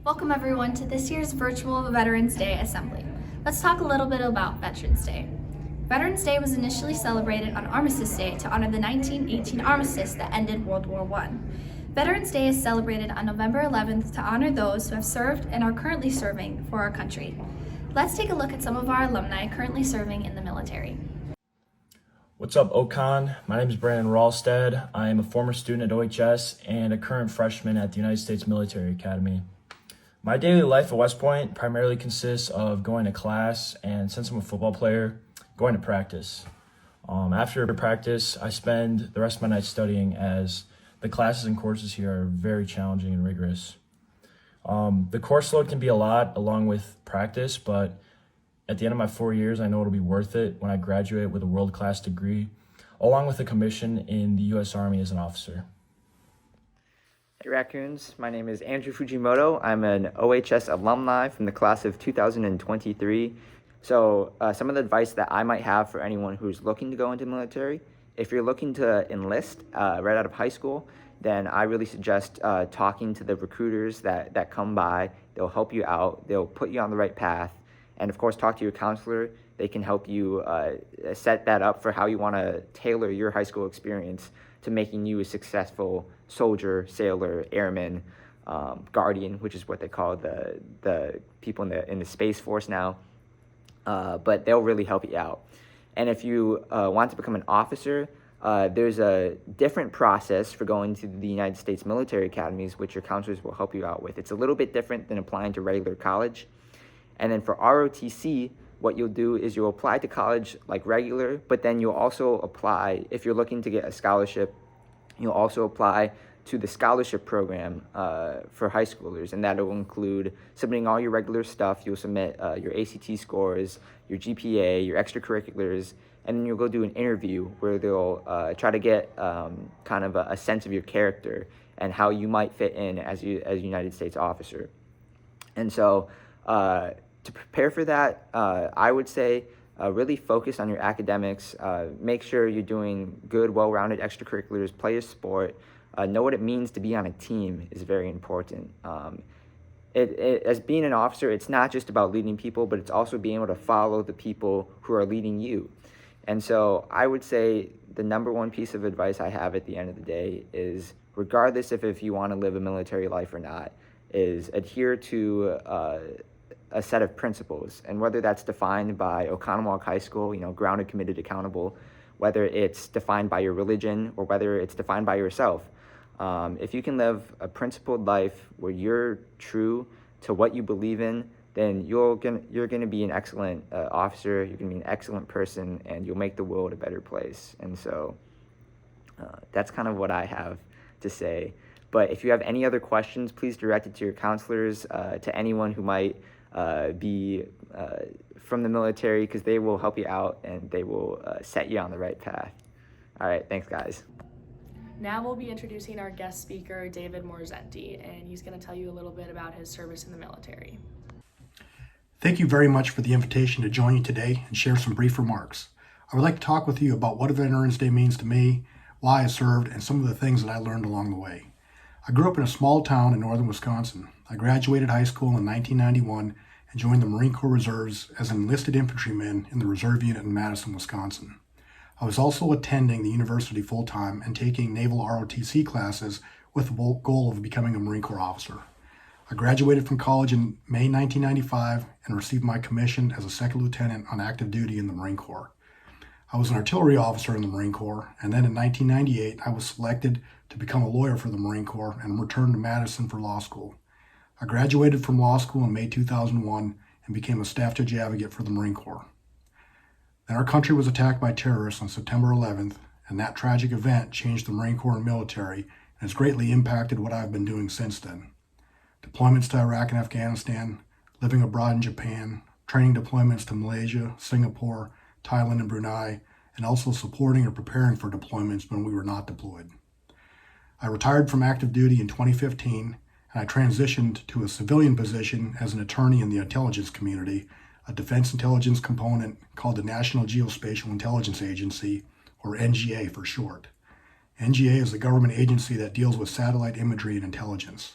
Welcome everyone to this year's virtual Veterans Day Assembly. Let's talk a little bit about Veterans Day. Veterans Day was initially celebrated on Armistice Day to honor the 1918 armistice that ended World War I. Veterans Day is celebrated on November 11th to honor those who have served and are currently serving for our country. Let's take a look at some of our alumni currently serving in the military. What's up, Ocon? My name is Brandon Ralstad. I am a former student at OHS and a current freshman at the United States Military Academy. My daily life at West Point primarily consists of going to class and, since I'm a football player, going to practice. After practice, I spend the rest of my night studying as the classes and courses here are very challenging and rigorous. The course load can be a lot along with practice, but at the end of my 4 years, I know it'll be worth it when I graduate with a world-class degree, along with a commission in the U.S. Army as an officer. Hey Raccoons, my name is Andrew Fujimoto. I'm an OHS alumni from the class of 2023. So some of the advice that I might have for anyone who's looking to go into the military, if you're looking to enlist right out of high school, then I really suggest talking to the recruiters that come by. They'll help you out, they'll put you on the right path, and of course talk to your counselor. They can help you set that up for how you want to tailor your high school experience to making you a successful soldier, sailor, airman, guardian, which is what they call the people in the Space Force now. But they'll really help you out. And if you want to become an officer, there's a different process for going to the United States military academies, which your counselors will help you out with. It's a little bit different than applying to regular college. And then for ROTC, what you'll do is you'll apply to college like regular, but then you'll also apply, if you're looking to get a scholarship, you'll also apply to the scholarship program for high schoolers, and that will include submitting all your regular stuff. You'll submit your ACT scores, your GPA, your extracurriculars, and then you'll go do an interview where they'll try to get kind of a sense of your character and how you might fit in as a United States officer. And so to prepare for that, I would say really focus on your academics. Make sure you're doing good, well-rounded extracurriculars, play a sport. Know what it means to be on a team is very important. As being an officer, it's not just about leading people, but it's also being able to follow the people who are leading you. And so I would say the number one piece of advice I have at the end of the day is, regardless if you want to live a military life or not, is adhere to a set of principles, and whether that's defined by Oconomowoc High School, grounded, committed, accountable, whether it's defined by your religion or whether it's defined by yourself. If you can live a principled life where you're true to what you believe in, then you're gonna be an excellent officer, you're gonna be an excellent person, and you'll make the world a better place. And so that's kind of what I have to say. But if you have any other questions, please direct it to your counselors, to anyone who might be from the military, because they will help you out and they will set you on the right path. All right, thanks guys. Now we'll be introducing our guest speaker, David Morzenti, and he's going to tell you a little bit about his service in the military. Thank you very much for the invitation to join you today and share some brief remarks. I would like to talk with you about what Veterans Day means to me, why I served, and some of the things that I learned along the way. I grew up in a small town in northern Wisconsin. I graduated high school in 1991 and joined the Marine Corps Reserves as an enlisted infantryman in the Reserve Unit in Madison, Wisconsin. I was also attending the university full-time and taking naval ROTC classes with the goal of becoming a Marine Corps officer. I graduated from college in May 1995 and received my commission as a second lieutenant on active duty in the Marine Corps. I was an artillery officer in the Marine Corps, and then in 1998 I was selected to become a lawyer for the Marine Corps and returned to Madison for law school. I graduated from law school in May 2001 and became a staff judge advocate for the Marine Corps. Then our country was attacked by terrorists on September 11th, and that tragic event changed the Marine Corps and military and has greatly impacted what I've been doing since then. Deployments to Iraq and Afghanistan, living abroad in Japan, training deployments to Malaysia, Singapore, Thailand, and Brunei, and also supporting or preparing for deployments when we were not deployed. I retired from active duty in 2015, and I transitioned to a civilian position as an attorney in the intelligence community, a defense intelligence component called the National Geospatial Intelligence Agency, or NGA for short. NGA is the government agency that deals with satellite imagery and intelligence.